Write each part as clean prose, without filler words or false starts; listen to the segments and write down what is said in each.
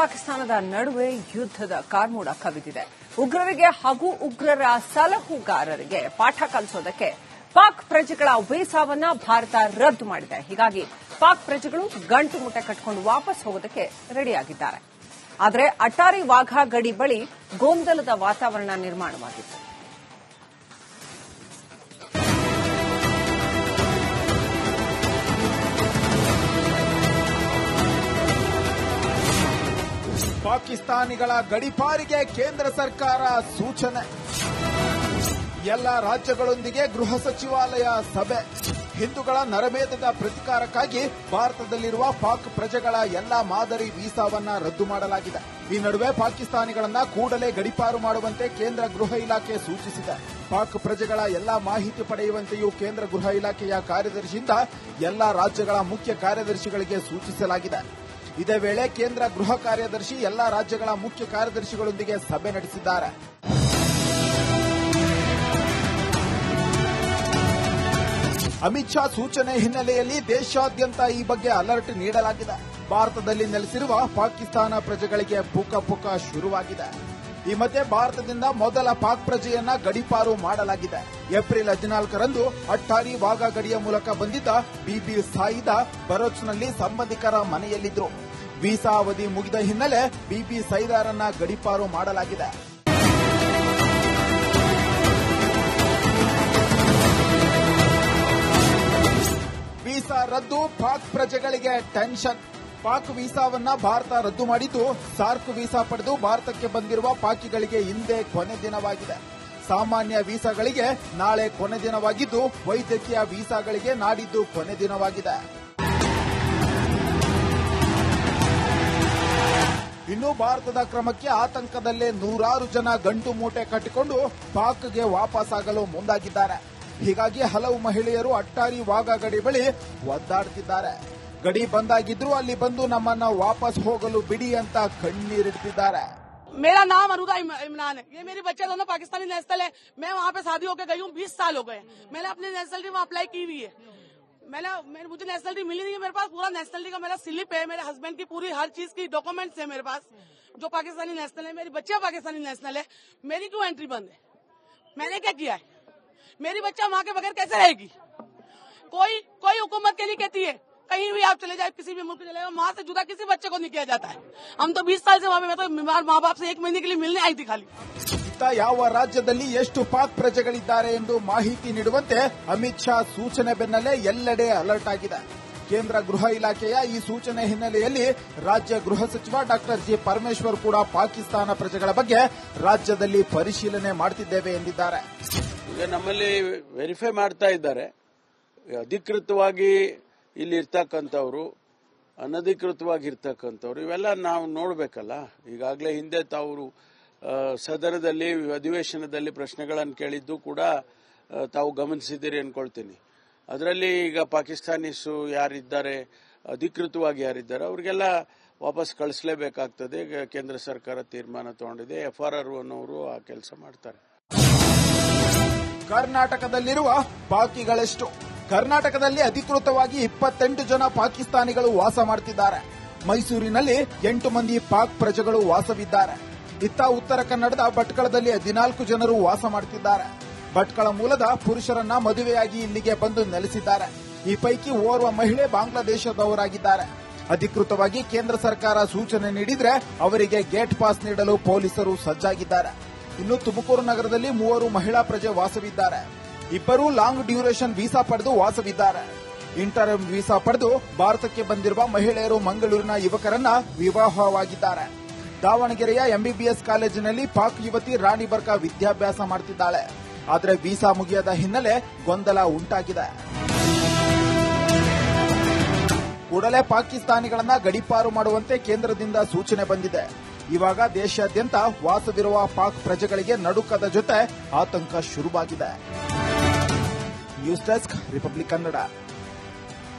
ಪಾಕಿಸ್ತಾನದ ನಡುವೆ ಯುದ್ಧದ ಕಾರ್ಮೋಡ ಕವಿದಿದೆ. ಉಗ್ರರಿಗೆ ಹಾಗೂ ಉಗ್ರರ ಸಲಹುಗಾರರಿಗೆ ಪಾಠ ಕಲಿಸೋದಕ್ಕೆ ಪಾಕ್ ಪ್ರಜೆಗಳ ವೀಸಾವನ್ನ ಭಾರತ ರದ್ದು ಮಾಡಿದೆ. ಹೀಗಾಗಿ ಪಾಕ್ ಪ್ರಜೆಗಳು ಗಂಟು ಮುಟ್ಟೆ ಕಟ್ಟಿಕೊಂಡು ವಾಪಸ್ ಹೋಗೋದಕ್ಕೆ ರೆಡಿಯಾಗಿದ್ದಾರೆ. ಆದರೆ ಅಟ್ಟಾರಿ ವಾಘಾ ಗಡಿ ಬಳಿ ಗೊಂದಲದ ವಾತಾವರಣ ನಿರ್ಮಾಣವಾಗಿತ್ತು. ಪಾಕಿಸ್ತಾನಿಗಳ ಗಡಿಪಾರಿಗೆ ಕೇಂದ್ರ ಸರ್ಕಾರ ಸೂಚನೆ. ಎಲ್ಲ ರಾಜ್ಯಗಳೊಂದಿಗೆ ಗೃಹ ಸಚಿವಾಲಯ ಸಭೆ. ಹಿಂದೂಗಳ ನರಮೇಧದ ಪ್ರತಿಕಾರಕ್ಕಾಗಿ ಭಾರತದಲ್ಲಿರುವ ಪಾಕ್ ಪ್ರಜೆಗಳ ಎಲ್ಲಾ ಮಾದರಿ ವೀಸಾವನ್ನ ರದ್ದು ಮಾಡಲಾಗಿದೆ. ಈ ನಡುವೆ ಪಾಕಿಸ್ತಾನಿಗಳನ್ನ ಕೂಡಲೇ ಗಡಿಪಾರು ಮಾಡುವಂತೆ ಕೇಂದ್ರ ಗೃಹ ಇಲಾಖೆ ಸೂಚಿಸಿದೆ. ಪಾಕ್ ಪ್ರಜೆಗಳ ಎಲ್ಲಾ ಮಾಹಿತಿ ಪಡೆಯುವಂತೆಯೂ ಕೇಂದ್ರ ಗೃಹ ಇಲಾಖೆಯ ಕಾರ್ಯದರ್ಶಿಯಿಂದ ಎಲ್ಲಾ ರಾಜ್ಯಗಳ ಮುಖ್ಯ ಕಾರ್ಯದರ್ಶಿಗಳಿಗೆ ಸೂಚಿಸಲಾಗಿದೆ. ಇದೇ ವೇಳೆ ಕೇಂದ್ರ ಗೃಹ ಕಾರ್ಯದರ್ಶಿ ಎಲ್ಲಾ ರಾಜ್ಯಗಳ ಮುಖ್ಯ ಕಾರ್ಯದರ್ಶಿಗಳೊಂದಿಗೆ ಸಭೆ ನಡೆಸಿದ್ದಾರೆ. ಅಮಿತ್ ಶಾ ಸೂಚನೆ ಹಿನ್ನೆಲೆಯಲ್ಲಿ ದೇಶಾದ್ಯಂತ ಈ ಬಗ್ಗೆ ಅಲರ್ಟ್ ನೀಡಲಾಗಿದೆ. ಭಾರತದಲ್ಲಿ ನೆಲೆಸಿರುವ ಪಾಕಿಸ್ತಾನ ಪ್ರಜೆಗಳಿಗೆ ಪುಕ ಶುರುವಾಗಿದೆ. ಈ ಮಧ್ಯೆ ಭಾರತದಿಂದ ಮೊದಲ ಪಾಕ್ ಪ್ರಜೆಯನ್ನ ಗಡಿಪಾರು ಮಾಡಲಾಗಿದೆ. ಏಪ್ರಿಲ್ 14ರಂದು ಅಟ್ಟಾರಿ ವಾಘಾ ಗಡಿಯ ಮೂಲಕ ಬಂದಿದ್ದ ಬಿಬಿ ಸಾಯಿದಾ ಬರೋಚ್ನಲ್ಲಿ ಸಂಬಂಧಿಕರ ಮನೆಯಲ್ಲಿದ್ದರು. ವೀಸಾ ಅವಧಿ ಮುಗಿದ ಹಿನ್ನೆಲೆ ಬಿಬಿ ಸೈದಾರನ್ನ ಗಡಿಪಾರು ಮಾಡಲಾಗಿದೆ. ವೀಸಾ ರದ್ದು, ಪಾಕ್ ಪ್ರಜೆಗಳಿಗೆ ಟೆನ್ಷನ್. ಪಾಕ್ ವೀಸಾವನ್ನ ಭಾರತ ರದ್ದು ಮಾಡಿದ್ದು, ಸಾರ್ಕ್ ವೀಸಾ ಪಡೆದು ಭಾರತಕ್ಕೆ ಬಂದಿರುವ ಪಾಕಿಗಳಿಗೆ ಇಂದೇ ಕೊನೆ ದಿನವಾಗಿದೆ. ಸಾಮಾನ್ಯ ವೀಸಾಗಳಿಗೆ ನಾಳೆ ಕೊನೆ ದಿನವಾಗಿದ್ದು, ವೈದ್ಯಕೀಯ ವೀಸಾಗಳಿಗೆ ನಾಡಿದ್ದು ಕೊನೆ ದಿನವಾಗಿದೆ. ಇನ್ನು ಭಾರತದ ಕ್ರಮಕ್ಕೆ ಆತಂಕದಲ್ಲೇ ನೂರಾರು ಜನ ಗಂಟು ಮೂಟೆ ಕಟ್ಟಿಕೊಂಡು ಪಾಕ್ಗೆ ವಾಪಸ್ಸಾಗಲು ಮುಂದಾಗಿದ್ದಾರೆ. ಹೀಗಾಗಿ ಹಲವು ಮಹಿಳೆಯರು ಅಟ್ಟಾರಿ ವಾಘಾ ಗಡಿ ಬಳಿ ಒದ್ದಾಡುತ್ತಿದ್ದಾರೆ. ಗಡಿ ಬಂದಾಗಿದ್ರು ಅಲ್ಲಿ ಬಂದು ನಮ್ಮನ್ನ ವಾಪಸ್ ಹೋಗಲು ಬಿಡಿ ಅಂತ ಕಣ್ಣೀರಿಡ್ತಿದ್ದಾರೆ. मेरा नाम अरुदा इमरान है. ये मेरी बच्चे दोनों पाकिस्तानी नेशनल है. मैं वहाँ पे शादी होकर गई हूँ, 20 साल हो गए. मैंने अपनी नेशनलिटी वहाँ अप्लाई की हुई है. मुझे नेशनलिटी मिली नहीं है. मेरे पास पूरा नेशनलिटी का मेरा स्लिप है. मेरे हस्बैंड की पूरी हर चीज की डॉक्यूमेंट्स है मेरे पास, जो पाकिस्तानी नेशनल है. मेरी बच्चे पाकिस्तानी नेशनल है. मेरी क्यों एंट्री बंद है? मैंने क्या किया है? मेरी बच्चा वहाँ के बगैर कैसे रहेगी? कोई हुकूमत के लिए कहती है कहीं भी आप चले जाए, किसी भी मुल्क चले जाए, माँ से जुदा किसी बच्चे को नहीं किया जाता है. हम तो 20 साल से वहाँ पे, मैं तो बीमार माँ बाप से 1 महीने के लिए मिलने आई थी खाली. ಯಾವ ರಾಜ್ಯದಲ್ಲಿ ಎಷ್ಟು ಪಾಕ್ ಪ್ರಜೆಗಳಿದ್ದಾರೆ ಎಂದು ಮಾಹಿತಿ ನೀಡುವಂತೆ ಅಮಿತ್ ಶಾ ಸೂಚನೆ ಬೆನ್ನಲ್ಲೇ ಎಲ್ಲೆಡೆ ಅಲರ್ಟ್ ಆಗಿದೆ. ಕೇಂದ್ರ ಗೃಹ ಇಲಾಖೆಯ ಈ ಸೂಚನೆ ಹಿನ್ನೆಲೆಯಲ್ಲಿ ರಾಜ್ಯ ಗೃಹ ಸಚಿವ ಡಾ ಜಿ ಪರಮೇಶ್ವರ್ ಕೂಡ ಪಾಕಿಸ್ತಾನ ಪ್ರಜೆಗಳ ಬಗ್ಗೆ ರಾಜ್ಯದಲ್ಲಿ ಪರಿಶೀಲನೆ ಮಾಡುತ್ತಿದ್ದೇವೆ ಎಂದಿದ್ದಾರೆ. ಈಗ ನಮ್ಮಲ್ಲಿ ವೆರಿಫೈ ಮಾಡ್ತಾ ಇದ್ದಾರೆ. ಅಧಿಕೃತವಾಗಿ ಇಲ್ಲಿ ಇರ್ತಕ್ಕಂಥವ್ರು, ಅನಧಿಕೃತವಾಗಿ ಇರ್ತಕ್ಕಂಥವ್ರು, ಇವೆಲ್ಲ ನಾವು ನೋಡಬೇಕಲ್ಲ. ಈಗಾಗಲೇ ಹಿಂದೆ ತಾವು ಸದನದಲ್ಲಿ ಅಧಿವೇಶನದಲ್ಲಿ ಪ್ರಶ್ನೆಗಳನ್ನು ಕೇಳಿದ್ದು ಕೂಡ ತಾವು ಗಮನಿಸಿದ್ದೀರಿ ಅನ್ಕೊಳ್ತೀನಿ. ಅದರಲ್ಲಿ ಈಗ ಪಾಕಿಸ್ತಾನೀಸು ಯಾರಿದ್ದಾರೆ, ಅಧಿಕೃತವಾಗಿ ಯಾರಿದ್ದಾರೆ, ಅವ್ರಿಗೆಲ್ಲ ವಾಪಸ್ ಕಳಿಸಲೇಬೇಕಾಗ್ತದೆ. ಕೇಂದ್ರ ಸರ್ಕಾರ ತೀರ್ಮಾನ ತಗೊಂಡಿದೆ. FRR ಅನ್ನೋರು ಆ ಕೆಲಸ ಮಾಡ್ತಾರೆ. ಕರ್ನಾಟಕದಲ್ಲಿರುವ ಪಾಕಿಗಳೆಷ್ಟು? ಕರ್ನಾಟಕದಲ್ಲಿ ಅಧಿಕೃತವಾಗಿ 28 ಜನ ಪಾಕಿಸ್ತಾನಿಗಳು ವಾಸ ಮಾಡುತ್ತಿದ್ದಾರೆ. ಮೈಸೂರಿನಲ್ಲಿ 8 ಮಂದಿ ಪಾಕ್ ಪ್ರಜೆಗಳು ವಾಸವಿದ್ದಾರೆ. ಇತ್ತ ಉತ್ತರ ಕನ್ನಡದ ಭಟ್ಕಳದಲ್ಲಿ 14 ಜನರು ವಾಸ ಮಾಡುತ್ತಿದ್ದಾರೆ. ಭಟ್ಕಳ ಮೂಲದ ಪುರುಷರನ್ನ ಮದುವೆಯಾಗಿ ಇಲ್ಲಿಗೆ ಬಂದು ನೆಲೆಸಿದ್ದಾರೆ. ಈ ಪೈಕಿ ಓರ್ವ ಮಹಿಳೆ ಬಾಂಗ್ಲಾದೇಶದವರಾಗಿದ್ದಾರೆ. ಅಧಿಕೃತವಾಗಿ ಕೇಂದ್ರ ಸರ್ಕಾರ ಸೂಚನೆ ನೀಡಿದ್ರೆ ಅವರಿಗೆ ಗೇಟ್ ಪಾಸ್ ನೀಡಲು ಪೊಲೀಸರು ಸಜ್ಜಾಗಿದ್ದಾರೆ. ಇನ್ನು ತುಮಕೂರು ನಗರದಲ್ಲಿ 3 ಮಹಿಳಾ ಪ್ರಜೆ ವಾಸವಿದ್ದಾರೆ. 2 ಲಾಂಗ್ ಡ್ಯೂರೇಷನ್ ವೀಸಾ ಪಡೆದು ವಾಸವಿದ್ದಾರೆ. ಇಂಟರ್ಮ್ ವೀಸಾ ಪಡೆದು ಭಾರತಕ್ಕೆ ಬಂದಿರುವ ಮಹಿಳೆಯರು ಮಂಗಳೂರಿನ ಯುವಕರನ್ನ ವಿವಾಹವಾಗಿದ್ದಾರೆ. ದಾವಣಗೆರೆಯ MBBS ಕಾಲೇಜಿನಲ್ಲಿ ಪಾಕ್ ಯುವತಿ ರಾಣಿ ಬರ್ಕಾ ವಿದ್ಯಾಭ್ಯಾಸ ಮಾಡುತ್ತಿದ್ದಾಳೆ. ಆದರೆ ವೀಸಾ ಮುಗಿಯದ ಹಿನ್ನೆಲೆ ಗೊಂದಲ ಉಂಟಾಗಿದೆ. ಕೂಡಲೇ ಪಾಕಿಸ್ತಾನಿಗಳನ್ನ ಗಡಿಪಾರು ಮಾಡುವಂತೆ ಕೇಂದ್ರದಿಂದ ಸೂಚನೆ ಬಂದಿದೆ. ಇವಾಗ ದೇಶಾದ್ಯಂತ ವಾಸವಿರುವ ಪಾಕ್ ಪ್ರಜೆಗಳಿಗೆ ನಡುಕದ ಜೊತೆ ಆತಂಕ ಶುರುವಾಗಿದೆ. News desk, republic Kannada.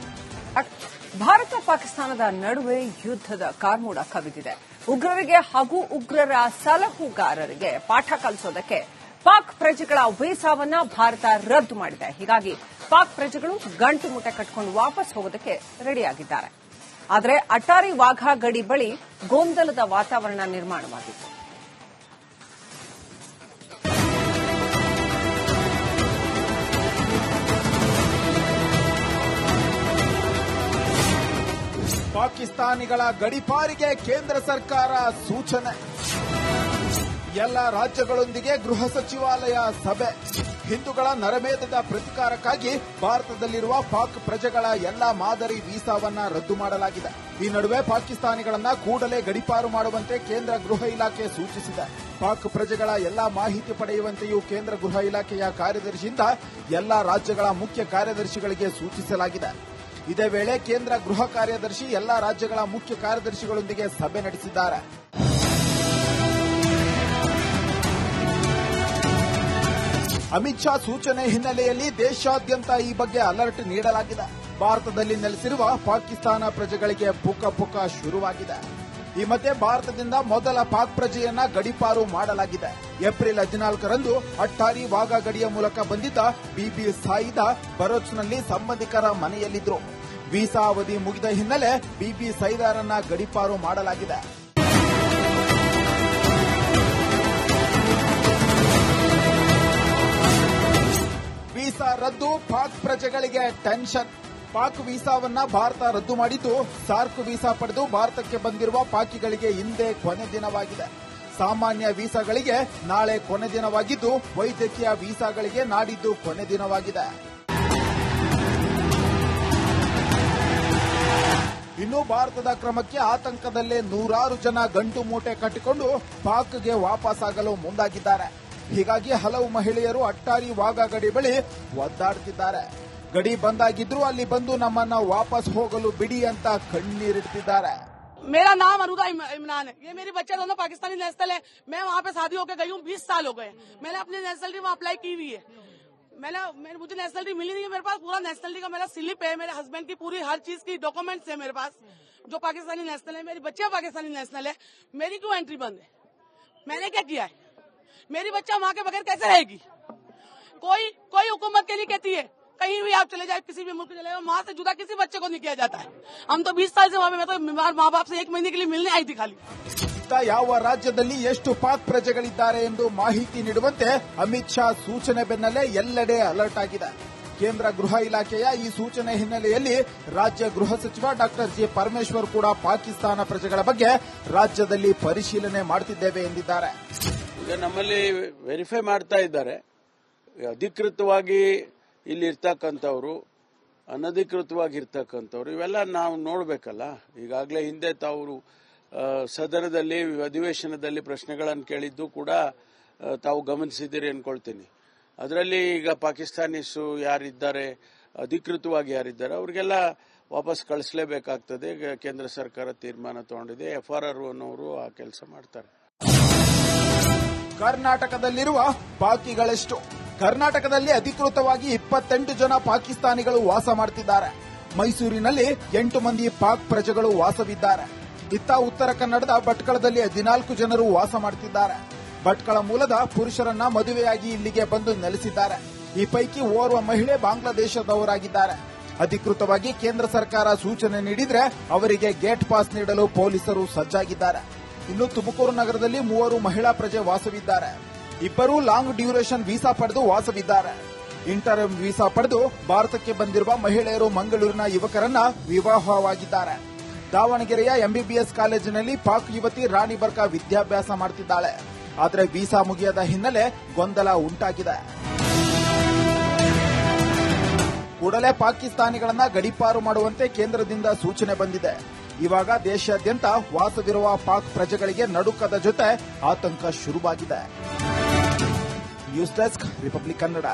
Bharat ಪಾಕಿಸ್ತಾನದ ನಡುವೆ ಯುದ್ಧದ ಕಾರ್ಮೋಡ ಕವಿದಿದೆ. ಉಗ್ರರಿಗೆ ಹಾಗೂ ಉಗ್ರರ ಸಲಹುಗಾರರಿಗೆ ಪಾಠ ಕಲಿಸೋದಕ್ಕೆ ಪಾಕ್ ಪ್ರಜೆಗಳ ವೀಸಾವನ್ನ ಭಾರತ ರದ್ದು ಮಾಡಿದೆ. ಹೀಗಾಗಿ ಪಾಕ್ ಪ್ರಜೆಗಳು ಗಂಟು ಮುಟ್ಟೆ ಕಟ್ಟಿಕೊಂಡು ವಾಪಸ್ ಹೋಗೋದಕ್ಕೆ ರೆಡಿಯಾಗಿದ್ದಾರೆ. ಆದರೆ ಅಟ್ಟಾರಿ ವಾಘಾ ಗಡಿ ಬಳಿ ಗೊಂದಲದ ವಾತಾವರಣ ನಿರ್ಮಾಣವಾಗಿತ್ತು. ಪಾಕಿಸ್ತಾನಿಗಳ ಗಡಿಪಾರಿಗೆ ಕೇಂದ್ರ ಸರ್ಕಾರ ಸೂಚನೆ. ಎಲ್ಲ ರಾಜ್ಯಗಳೊಂದಿಗೆ ಗೃಹ ಸಚಿವಾಲಯ ಸಭೆ. ಹಿಂದೂಗಳ ನರಮೇಧದ ಪ್ರತಿಕಾರಕ್ಕಾಗಿ ಭಾರತದಲ್ಲಿರುವ ಪಾಕ್ ಪ್ರಜೆಗಳ ಎಲ್ಲಾ ಮಾದರಿ ವೀಸಾವನ್ನ ರದ್ದು ಮಾಡಲಾಗಿದೆ. ಈ ನಡುವೆ ಪಾಕಿಸ್ತಾನಿಗಳನ್ನ ಕೂಡಲೇ ಗಡಿಪಾರು ಮಾಡುವಂತೆ ಕೇಂದ್ರ ಗೃಹ ಇಲಾಖೆ ಸೂಚಿಸಿದೆ. ಪಾಕ್ ಪ್ರಜೆಗಳ ಎಲ್ಲಾ ಮಾಹಿತಿ ಪಡೆಯುವಂತೆಯೂ ಕೇಂದ್ರ ಗೃಹ ಇಲಾಖೆಯ ಕಾರ್ಯದರ್ಶಿಯಿಂದ ಎಲ್ಲಾ ರಾಜ್ಯಗಳ ಮುಖ್ಯ ಕಾರ್ಯದರ್ಶಿಗಳಿಗೆ ಸೂಚಿಸಲಾಗಿದೆ. ಇದೇ ವೇಳೆ ಕೇಂದ್ರ ಗೃಹ ಕಾರ್ಯದರ್ಶಿ ಎಲ್ಲಾ ರಾಜ್ಯಗಳ ಮುಖ್ಯ ಕಾರ್ಯದರ್ಶಿಗಳೊಂದಿಗೆ ಸಭೆ ನಡೆಸಿದ್ದಾರೆ. ಅಮಿತ್ ಶಾ ಸೂಚನೆ ಹಿನ್ನೆಲೆಯಲ್ಲಿ ದೇಶಾದ್ಯಂತ ಈ ಬಗ್ಗೆ ಅಲರ್ಟ್ ನೀಡಲಾಗಿದೆ. ಭಾರತದಲ್ಲಿ ನೆಲೆಸಿರುವ ಪಾಕಿಸ್ತಾನ ಪ್ರಜೆಗಳಿಗೆ ಪುಕ ಶುರುವಾಗಿದೆ. ಈ ಮಧ್ಯೆ ಭಾರತದಿಂದ ಮೊದಲ ಪಾಕ್ ಪ್ರಜೆಯನ್ನ ಗಡಿಪಾರು ಮಾಡಲಾಗಿದೆ. ಏಪ್ರಿಲ್ 14ರಂದು ಅಟ್ಟಾರಿ ವಾಘಾ ಗಡಿಯ ಮೂಲಕ ಬಂದಿದ್ದ ಬಿಬಿ ಸಾಯಿದಾ ಬರೋಚ್ನಲ್ಲಿ ಸಂಬಂಧಿಕರ ಮನೆಯಲ್ಲಿದ್ದರು. ವೀಸಾ ಅವಧಿ ಮುಗಿದ ಹಿನ್ನೆಲೆ ಬಿಬಿ ಸೈದಾರನ್ನ ಗಡಿಪಾರು ಮಾಡಲಾಗಿದೆ. ವೀಸಾ ರದ್ದು, ಪಾಕ್ ಪ್ರಜೆಗಳಿಗೆ ಟೆನ್ಷನ್. ಪಾಕ್ ವೀಸಾವನ್ನ ಭಾರತ ರದ್ದು ಮಾಡಿದ್ದು, ಸಾರ್ಕ್ ವೀಸಾ ಪಡೆದು ಭಾರತಕ್ಕೆ ಬಂದಿರುವ ಪಾಕಿಗಳಿಗೆ ಇಂದೇ ಕೊನೆ ದಿನವಾಗಿದೆ. ಸಾಮಾನ್ಯ ವೀಸಾಗಳಿಗೆ ನಾಳೆ ಕೊನೆ ದಿನವಾಗಿದ್ದು, ವೈದ್ಯಕೀಯ ವೀಸಾಗಳಿಗೆ ನಾಡಿದ್ದು ಕೊನೆ ದಿನವಾಗಿದೆ. ಇನ್ನು ಭಾರತದ ಕ್ರಮಕ್ಕೆ ಆತಂಕದಲ್ಲೇ ನೂರಾರು ಜನ ಗಂಟು ಮೂಟೆ ಕಟ್ಟಿಕೊಂಡು ಪಾಕ್ಗೆ ವಾಪಸ್ಸಾಗಲು ಮುಂದಾಗಿದ್ದಾರೆ. ಹೀಗಾಗಿ ಹಲವು ಮಹಿಳೆಯರು ಅಟ್ಟಾರಿ ವಾಘಾ ಗಡಿ ಬಳಿ ಒದ್ದಾಡುತ್ತಿದ್ದಾರೆ. ಗಡಿ ಬಂದಾಗಿದ್ರು ಅಲ್ಲಿ ಬಂದು ನಮ್ಮನ್ನ ವಾಪಸ್ ಹೋಗಲು ಬಿಡಿ ಅಂತ ಕಣ್ಣೀರಿಡ್ತಿದ್ದಾರೆ. मेरा नाम अरुदा इमरान है। ये मेरी बच्चे दोनों पाकिस्तानी नेशनल है। मैं वहाँ पे शादी होकर गई हूँ, 20 साल हो गए। मैंने अपनी नेशनलिटी वहाँ अप्लाई की हुई है। मुझे नेशनलिटी मिली नहीं है। मेरे पास पूरा नेशनलिटी का मेरा स्लिप है, मेरे हस्बैंड की पूरी हर चीज की डॉक्यूमेंट्स है मेरे पास, जो पाकिस्तानी नेशनल है। मेरी बच्चियां पाकिस्तानी नेशनल है। मेरी क्यों एंट्री बंद है? मैंने क्या किया है? मेरी बच्चा वहाँ के बगैर कैसे रहेगी? कोई हुकूमत के लिए कहती है कहीं भी आप चले जाए, किसी भी मुल्क चले जाए, माँ से जुदा किसी बच्चे को नहीं किया जाता है। हम तो 20 साल से वहाँ पे, मैं तो बीमार माँ बाप से 1 महीने के लिए मिलने आई थी खाली। ಯಾವ ರಾಜ್ಯದಲ್ಲಿ ಎಷ್ಟು ಪಾಕ್ ಪ್ರಜೆಗಳಿದ್ದಾರೆ ಎಂದು ಮಾಹಿತಿ ನೀಡುವಂತೆ ಅಮಿತ್ ಶಾ ಸೂಚನೆ ಬೆನ್ನಲ್ಲೇ ಎಲ್ಲೆಡೆ ಅಲರ್ಟ್ ಆಗಿದೆ. ಕೇಂದ್ರ ಗೃಹ ಇಲಾಖೆಯ ಈ ಸೂಚನೆ ಹಿನ್ನೆಲೆಯಲ್ಲಿ ರಾಜ್ಯ ಗೃಹ ಸಚಿವ ಡಾಕ್ಟರ್ ಜಿ ಪರಮೇಶ್ವರ್ ಕೂಡ ಪಾಕಿಸ್ತಾನ ಪ್ರಜೆಗಳ ಬಗ್ಗೆ ರಾಜ್ಯದಲ್ಲಿ ಪರಿಶೀಲನೆ ಮಾಡುತ್ತಿದ್ದೇವೆ ಎಂದಿದ್ದಾರೆ. ಈಗ ನಮ್ಮಲ್ಲಿ ವೆರಿಫೈ ಮಾಡ್ತಾ ಇದ್ದಾರೆ. ಅಧಿಕೃತವಾಗಿ ಇಲ್ಲಿ ಇರ್ತಕ್ಕಂಥವ್ರು, ಅನಧಿಕೃತವಾಗಿ ಇರ್ತಕ್ಕಂಥವ್ರು, ಇವೆಲ್ಲ ನಾವು ನೋಡಬೇಕಲ್ಲ. ಈಗಾಗಲೇ ಹಿಂದೆ ತಾವು ಸದನದಲ್ಲಿ ಅಧಿವೇಶನದಲ್ಲಿ ಪ್ರಶ್ನೆಗಳನ್ನು ಕೇಳಿದ್ದು ಕೂಡ ತಾವು ಗಮನಿಸಿದ್ದೀರಿ ಅನ್ಕೊಳ್ತೀನಿ. ಅದರಲ್ಲಿ ಈಗ ಪಾಕಿಸ್ತಾನೀಸು ಯಾರಿದ್ದಾರೆ, ಅಧಿಕೃತವಾಗಿ ಯಾರಿದ್ದಾರೆ, ಅವ್ರಿಗೆಲ್ಲ ವಾಪಸ್ ಕಳಿಸಲೇಬೇಕಾಗ್ತದೆ. ಕೇಂದ್ರ ಸರ್ಕಾರ ತೀರ್ಮಾನ ತಗೊಂಡಿದೆ. FRR ಅನ್ನೋರು ಆ ಕೆಲಸ ಮಾಡ್ತಾರೆ. ಕರ್ನಾಟಕದಲ್ಲಿರುವ ಪಾಕಿಗಳೆಷ್ಟು? ಕರ್ನಾಟಕದಲ್ಲಿ ಅಧಿಕೃತವಾಗಿ 28 ಜನ ಪಾಕಿಸ್ತಾನಿಗಳು ವಾಸ ಮಾಡುತ್ತಿದ್ದಾರೆ. ಮೈಸೂರಿನಲ್ಲಿ 8 ಮಂದಿ ಪಾಕ್ ಪ್ರಜೆಗಳು ವಾಸವಿದ್ದಾರೆ. ಇತ್ತ ಉತ್ತರ ಕನ್ನಡದ ಭಟ್ಕಳದಲ್ಲಿ 14 ಜನರು ವಾಸ ಮಾಡುತ್ತಿದ್ದಾರೆ. ಭಟ್ಕಳ ಮೂಲದ ಪುರುಷರನ್ನ ಮದುವೆಯಾಗಿ ಇಲ್ಲಿಗೆ ಬಂದು ನೆಲೆಸಿದ್ದಾರೆ. ಈ ಪೈಕಿ ಓರ್ವ ಮಹಿಳೆ ಬಾಂಗ್ಲಾದೇಶದವರಾಗಿದ್ದಾರೆ. ಅಧಿಕೃತವಾಗಿ ಕೇಂದ್ರ ಸರ್ಕಾರ ಸೂಚನೆ ನೀಡಿದ್ರೆ ಅವರಿಗೆ ಗೇಟ್ ಪಾಸ್ ನೀಡಲು ಪೊಲೀಸರು ಸಜ್ಜಾಗಿದ್ದಾರೆ. ಇನ್ನು ತುಮಕೂರು ನಗರದಲ್ಲಿ 3 ಮಹಿಳಾ ಪ್ರಜೆ ವಾಸವಿದ್ದಾರೆ. 2 ಲಾಂಗ್ ಡ್ಯೂರೇಷನ್ ವೀಸಾ ಪಡೆದು ವಾಸವಿದ್ದಾರೆ. ಇಂಟರ್ಮ್ ವೀಸಾ ಪಡೆದು ಭಾರತಕ್ಕೆ ಬಂದಿರುವ ಮಹಿಳೆಯರು ಮಂಗಳೂರಿನ ಯುವಕರನ್ನ ವಿವಾಹವಾಗಿದ್ದಾರೆ. ದಾವಣಗೆರೆಯ MBBS ಕಾಲೇಜಿನಲ್ಲಿ ಪಾಕ್ ಯುವತಿ ರಾಣಿ ಬರ್ಕಾ ವಿದ್ಯಾಭ್ಯಾಸ ಮಾಡುತ್ತಿದ್ದಾಳೆ. ಆದರೆ ವೀಸಾ ಮುಗಿಯದ ಹಿನ್ನೆಲೆ ಗೊಂದಲ ಉಂಟಾಗಿದೆ. ಕೂಡಲೇ ಪಾಕಿಸ್ತಾನಿಗಳನ್ನ ಗಡಿಪಾರು ಮಾಡುವಂತೆ ಕೇಂದ್ರದಿಂದ ಸೂಚನೆ ಬಂದಿದೆ. ಇವಾಗ ದೇಶಾದ್ಯಂತ ವಾಸವಿರುವ ಪಾಕ್ ಪ್ರಜೆಗಳಿಗೆ ನಡುಕದ ಜೊತೆ ಆತಂಕ ಶುರುವಾಗಿದೆ. News desk, republic Kannada.